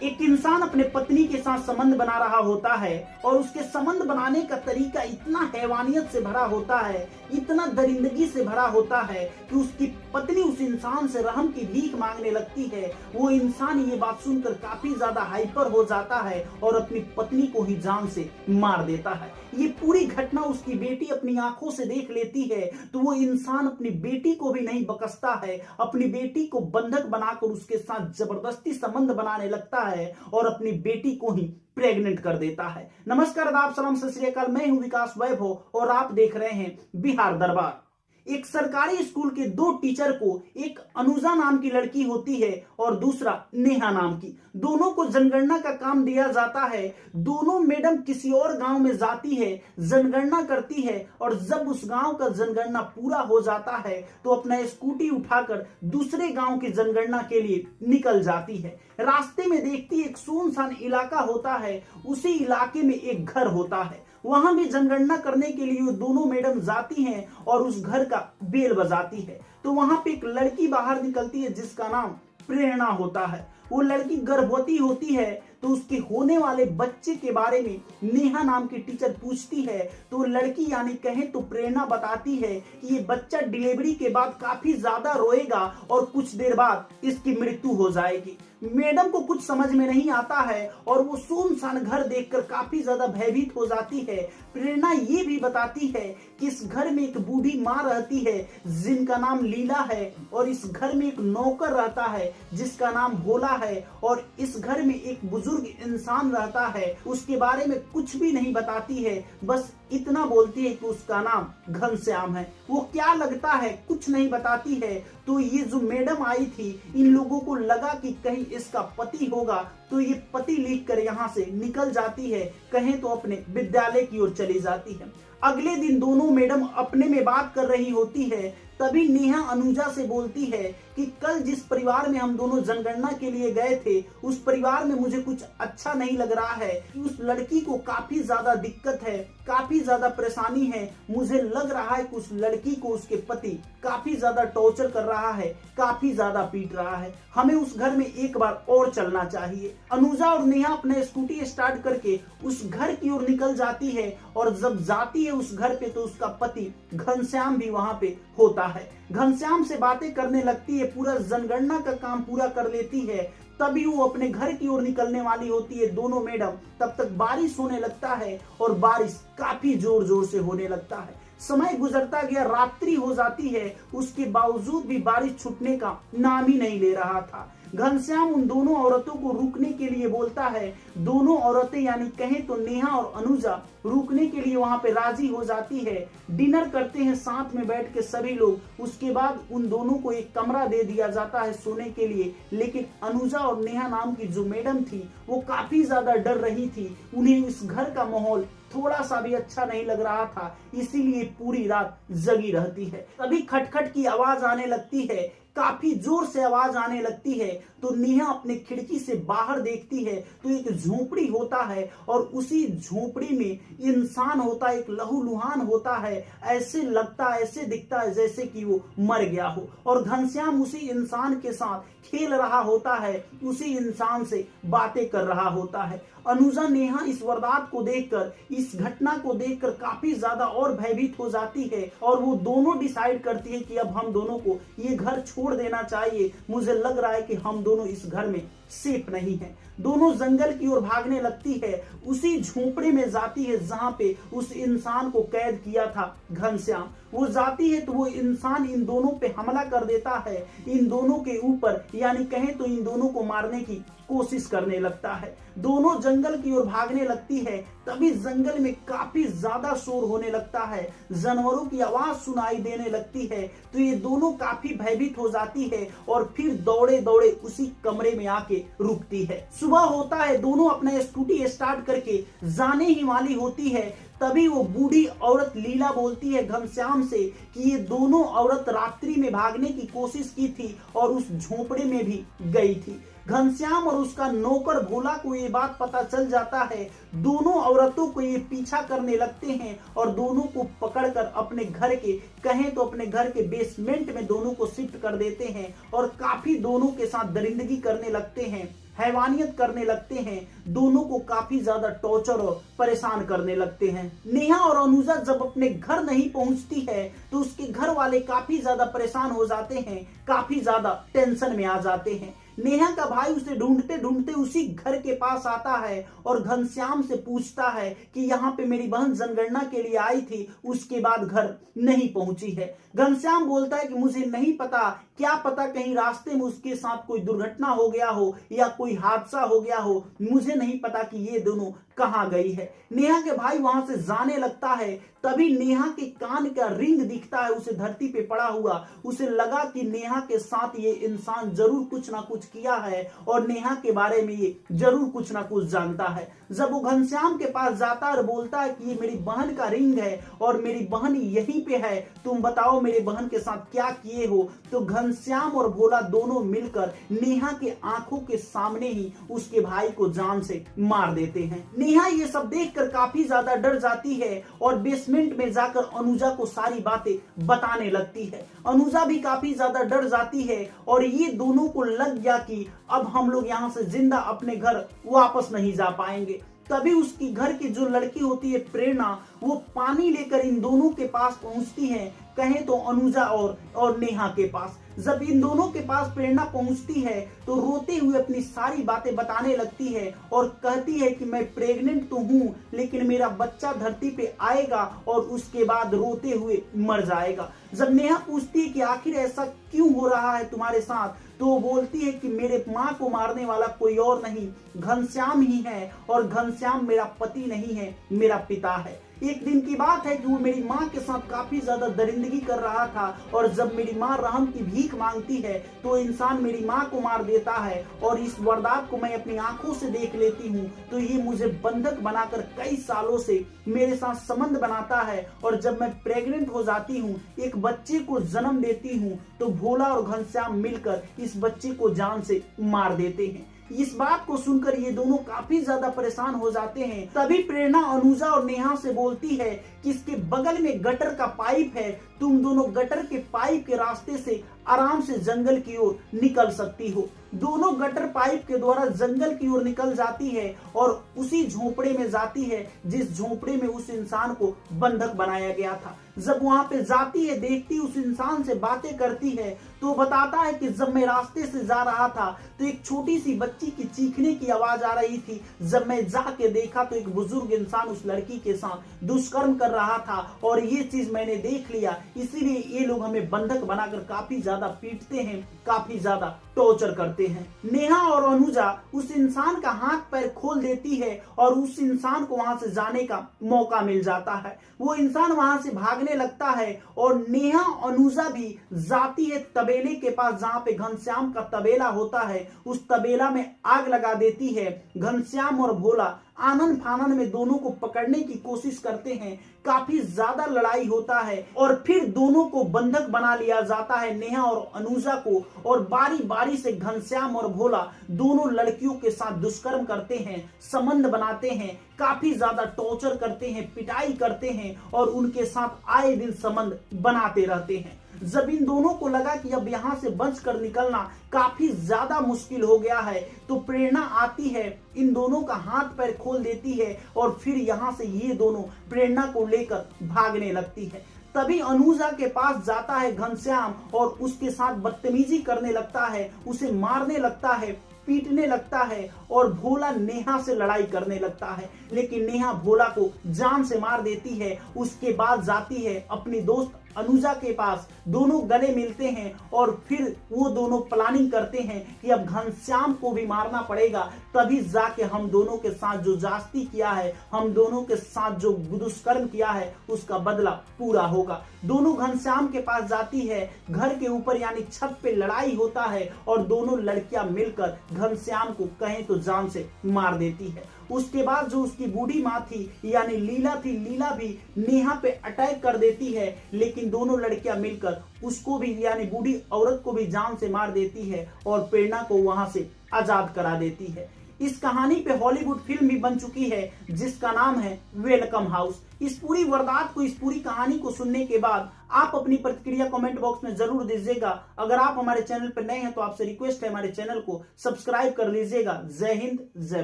एक इंसान अपने पत्नी के साथ संबंध बना रहा होता है और उसके संबंध बनाने का तरीका इतना हैवानियत से भरा होता है, इतना दरिंदगी से भरा होता है कि उसकी पत्नी उस इंसान से रहम की भीख मांगने लगती है। वो इंसान ये बात सुनकर काफी ज्यादा हाइपर हो जाता है और अपनी पत्नी को ही जान से मार देता है। ये पूरी घटना उसकी बेटी अपनी आंखों से देख लेती है तो वो इंसान अपनी बेटी को भी नहीं बख्शता है, अपनी बेटी को बंधक बनाकर उसके साथ जबरदस्ती संबंध बनाने लगता है और अपनी बेटी को ही प्रेग्नेंट कर देता है। नमस्कार, आदाब, सलाम, सत श्री अकाल। मैं हूं विकास वैभव और आप देख रहे हैं बिहार दरबार। एक सरकारी स्कूल के दो टीचर को, एक अनुजा नाम की लड़की होती है और दूसरा नेहा नाम की, दोनों को जनगणना का काम दिया जाता है। दोनों मैडम किसी और गांव में जाती है, जनगणना करती है और जब उस गांव का जनगणना पूरा हो जाता है तो अपना स्कूटी उठाकर दूसरे गांव की जनगणना के लिए निकल जाती है। रास्ते में देखती एक सुनसान इलाका होता है, उसी इलाके में एक घर होता है। वहां भी जनगणना करने के लिए वो दोनों मैडम जाती हैं और उस घर का बेल बजाती है तो वहां पे एक लड़की बाहर निकलती है जिसका नाम प्रेरणा होता है। वो लड़की गर्भवती होती है तो उसके होने वाले बच्चे के बारे में नेहा नाम की टीचर पूछती है तो लड़की यानी कहें तो प्रेरणा बताती है कि ये बच्चा डिलीवरी के बाद काफी ज्यादा रोएगा और कुछ देर बाद इसकी मृत्यु हो जाएगी। मैडम को कुछ समझ में नहीं आता है और वो सुनसान घर देखकर काफी ज्यादा भयभीत हो जाती है। प्रेरणा ये भी बताती है कि इस घर में एक बूढ़ी माँ रहती है जिनका नाम लीला है और इस घर में एक नौकर रहता है जिसका नाम भोला है और इस घर में एक बुजुर्ग इंसान रहता है, उसके बारे में कुछ भी नहीं बताती है, बस इतना बोलती है कि उसका नाम घनश्याम है। वो क्या लगता है कुछ नहीं बताती है। तो ये जो मैडम आई थी, इन लोगों को लगा कि कहीं इसका पति होगा तो ये पति लिख कर यहाँ से निकल जाती है, कहें तो अपने विद्यालय की ओर चली जाती है। अगले दिन दोनों मैडम अपने में बात कर रही होती है, तभी नेहा अनुजा से बोलती है कि कल जिस परिवार में हम दोनों जनगणना के लिए गए थे उस परिवार में मुझे कुछ अच्छा नहीं लग रहा है। उस लड़की को काफी ज्यादा दिक्कत है, काफी ज्यादा परेशानी है। मुझे लग रहा है कि उस लड़की को उसके पति काफी ज्यादा टॉर्चर कर रहा है, काफी ज्यादा पीट रहा है। हमें उस घर में एक बार और चलना चाहिए। अनुजा और नेहा अपने स्कूटी स्टार्ट करके उस घर की ओर निकल जाती है और जब जाती है उस घर पे तो उसका पति घनश्याम भी वहां पे होता है। घनश्याम से बातें करने लगती है, पूरा जनगणना का काम पूरा कर लेती है। तभी वो अपने घर की ओर निकलने वाली होती है दोनों मैडम, तब तक बारिश होने लगता है और बारिश काफी जोर जोर से होने लगता है। समय गुजरता गया, रात्रि हो जाती है, उसके बावजूद भी बारिश छूटने का नाम ही नहीं ले रहा था। घनश्याम उन दोनों औरतों को रुकने के लिए बोलता है। दोनों औरतें यानी कहें तो नेहा और अनुजा रुकने के लिए वहां पे राजी हो जाती है। डिनर करते हैं साथ में बैठ के सभी लोग। उसके बाद उन दोनों को एक कमरा दे दिया जाता है सोने के लिए, लेकिन अनुजा और नेहा नाम की जो मैडम थी वो काफी ज्यादा डर रही थी। उन्हें इस घर का माहौल थोड़ा सा भी अच्छा नहीं लग रहा था, इसीलिए पूरी रात जगी रहती है। तभी खटखट की आवाज आने लगती है, काफी जोर से आवाज आने लगती है तो नेहा अपने खिड़की से बाहर देखती है तो एक झोपड़ी होता है और उसी झोपड़ी में इंसान होता है, एक लहूलुहान होता है। ऐसे लगता है, ऐसे दिखता है जैसे कि वो मर गया हो और घनश्याम उसी इंसान के साथ खेल रहा होता है, उसी इंसान से बातें कर रहा होता है। अनुजा नेहा इस वारदात को देखकर, इस घटना को देखकर काफी ज्यादा और भयभीत हो जाती है और वो दोनों डिसाइड करती है कि अब हम दोनों को ये घर छोड़ देना चाहिए। मुझे लग रहा है कि हम दोनों इस घर में सेफ नहीं है। दोनों जंगल की ओर भागने लगती है, उसी झोपड़े में जाती है जहां पे उस इंसान को कैद किया था घनश्याम। वो जाती है तो वो इंसान इन दोनों पे हमला कर देता है, इन दोनों के ऊपर, यानी कहें तो इन दोनों को मारने की कोशिश करने लगता है। दोनों जंगल की ओर भागने लगती है, तभी जंगल में काफी ज्यादा शोर होने लगता है, जानवरों की आवाज सुनाई देने लगती है तो ये दोनों काफी भयभीत हो जाती है और फिर दौड़े दौड़े उसी कमरे में आके रुकती है। सुबह होता है, दोनों अपना स्कूटी स्टार्ट करके जाने ही वाली होती है, तभी वो बूढ़ी औरत लीला बोलती है घनश्याम से कि ये दोनों औरत रात्रि में भागने की कोशिश की थी और उस झोपड़े में भी गई थी। घनश्याम और उसका नौकर भोला को ये बात पता चल जाता है। दोनों औरतों को ये पीछा करने लगते हैं और दोनों को पकड़कर अपने घर के, कहें तो अपने घर के बेसमेंट में दोनों को शिफ्ट कर देते हैं और काफी दोनों के साथ दरिंदगी करने लगते हैं, हैवानियत करने लगते हैं, दोनों को काफी ज्यादा टॉर्चर और परेशान करने लगते हैं। नेहा और अनुजा जब अपने घर नहीं पहुंचती है तो उसके घर वाले काफी ज्यादा परेशान हो जाते हैं, काफी ज्यादा टेंशन में आ जाते हैं। नेहा का भाई उसे ढूंढते ढूंढते उसी घर के पास आता है और घनश्याम से पूछता है कि यहाँ पे मेरी बहन जनगणना के लिए आई थी, उसके बाद घर नहीं पहुंची है। घनश्याम बोलता है कि मुझे नहीं पता, क्या पता कहीं रास्ते में उसके साथ कोई दुर्घटना हो गया हो या कोई हादसा हो गया हो, मुझे नहीं पता कि ये दोनों कहाँ गई है। नेहा के भाई वहां से जाने लगता है, तभी नेहा के कान का रिंग दिखता है उसे धरती पे पड़ा हुआ। उसे लगा कि नेहा के साथ ये इंसान जरूर कुछ ना कुछ किया है और नेहा के बारे में ये जरूर कुछ ना कुछ जानता है। जब वो घनश्याम के पास जाता है और बोलता है कि ये मेरी बहन का रिंग है और मेरी बहन यहीं पे है, तुम बताओ मेरी बहन के साथ क्या किए हो, तो घनश्याम और भोला दोनों मिलकर नेहा के आंखों के सामने ही उसके भाई को जान से मार देते हैं। नेहा ये सब देखकर काफी ज्यादा डर जाती है और बेसमेंट में जाकर अनुजा को सारी बातें बताने लगती है। अनुजा भी काफी ज्यादा डर जाती है और ये दोनों को लग गया कि अब हम लोग यहाँ से जिंदा अपने घर वापस नहीं जा पाएंगे। तभी उसकी घर की जो लड़की होती है प्रेरणा, वो पानी लेकर इन दोनों के पास पहुंचती है, कहें तो अनुजा और नेहा के पास। जब इन दोनों के पास प्रेरणा पहुंचती है तो रोते हुए अपनी सारी बातें बताने लगती है और कहती है कि मैं प्रेग्नेंट तो हूं, लेकिन मेरा बच्चा धरती पे आएगा और उसके बाद रोते हुए मर जाएगा। जब नेहा पूछती है कि आखिर ऐसा क्यों हो रहा है तुम्हारे साथ, तो वो बोलती है कि मेरे माँ को मारने वाला कोई और नहीं, घनश्याम ही है और घनश्याम मेरा पति नहीं है, मेरा पिता है। एक दिन की बात है कि वो मेरी माँ के साथ काफी ज्यादा दरिंदगी कर रहा था और जब मेरी माँ रहम की भीख मांगती है तो इंसान मेरी माँ को मार देता है और इस वारदात को मैं अपनी आंखों से देख लेती हूँ, तो ये मुझे बंधक बनाकर कई सालों से मेरे साथ संबंध बनाता है और जब मैं प्रेग्नेंट हो जाती हूँ, एक बच्चे को जन्म देती हूँ, तो भोला और घनश्याम मिलकर इस बच्चे को जान से मार देते हैं। इस बात को सुनकर ये दोनों काफी ज्यादा परेशान हो जाते हैं। तभी प्रेरणा अनुजा और नेहा से बोलती है कि इसके बगल में गटर का पाइप है, तुम दोनों गटर के पाइप के रास्ते से आराम से जंगल की ओर निकल सकती हो। दोनों गटर पाइप के द्वारा जंगल की ओर निकल जाती है और उसी झोपड़े में जाती है जिस झोपड़े में उस इंसान को बंधक बनाया गया था। जब वहां पे जाती है, देखती उस इंसान से बातें करती है, तो बताता है कि जब मैं रास्ते से जा रहा था तो एक छोटी सी बच्ची की चीखने की आवाज आ रही थी। जब मैं जाके देखा तो एक बुजुर्ग इंसान उस लड़की के साथ दुष्कर्म कर रहा था और ये चीज मैंने देख लिया, इसीलिए ये लोग हमें बंधक बनाकर काफी ज्यादा पीटते हैं, काफी ज्यादा टॉर्चर करते हैं। नेहा और अनुजा उस इंसान का हाथ पैर खोल देती है और उस इंसान को वहां से जाने का मौका मिल जाता है। वो इंसान वहां से भागने लगता है और नेहा अनुजा भी जाती है तबेले के पास जहां पे घनश्याम का तबेला होता है। उस तबेला में आग लगा देती है। घनश्याम और भोला आनन फानन में दोनों को पकड़ने की कोशिश करते हैं। काफी ज्यादा लड़ाई होता है और फिर दोनों को बंधक बना लिया जाता है, नेहा और अनुजा को, और बारी बारी से घनश्याम और भोला दोनों लड़कियों के साथ दुष्कर्म करते हैं, संबंध बनाते हैं, काफी ज्यादा टॉर्चर करते हैं, पिटाई करते हैं और उनके साथ आए दिन संबंध बनाते रहते हैं। जब इन दोनों को लगा कि अब यहाँ से बचकर निकलना काफी ज्यादा मुश्किल हो गया है, तो प्रेरणा आती है, इन दोनों का हाथ पैर खोल देती है और फिर यहाँ से ये दोनों प्रेरणा को लेकर भागने लगती है। तभी अनुजा के पास जाता है घनश्याम और उसके साथ बदतमीजी करने लगता है, उसे मारने लगता है, पीटने लगता है और भोला नेहा से लड़ाई करने लगता है, लेकिन नेहा भोला को जान से मार देती है। उसके बाद जाती है अपनी दोस्त अनुजा के पास, दोनों गले मिलते हैं और फिर वो दोनों प्लानिंग करते हैं कि अब घनश्याम को भी मारना पड़ेगा, तभी जाके हम दोनों के साथ जो जास्ती किया है, हम दोनों के साथ जो दुष्कर्म किया है, उसका बदला पूरा होगा। दोनों घनश्याम के पास जाती है, घर के ऊपर यानी छत पे लड़ाई होता है और दोनों लड़कियां मिलकर घनश्याम को कहें तो जान से मार देती है। उसके बाद जो उसकी बूढ़ी माँ थी यानी लीला थी, लीला भी नेहा पे अटैक कर देती है, लेकिन लेकिन दोनों लड़कियां मिलकर उसको भी यानी बूढ़ी औरत को भी जान से मार देती है और प्रेरणा को वहां से आजाद करा देती है। इस कहानी पे हॉलीवुड फिल्म भी बन चुकी है जिसका नाम है वेलकम हाउस। इस पूरी वारदात को, इस पूरी कहानी को सुनने के बाद आप अपनी प्रतिक्रिया कमेंट बॉक्स में जरूर दीजिएगा। अगर आप हमारे चैनल पर नए हैं तो आपसे रिक्वेस्ट है हमारे चैनल को सब्सक्राइब कर लीजिएगा। जय हिंद, जय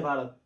भारत।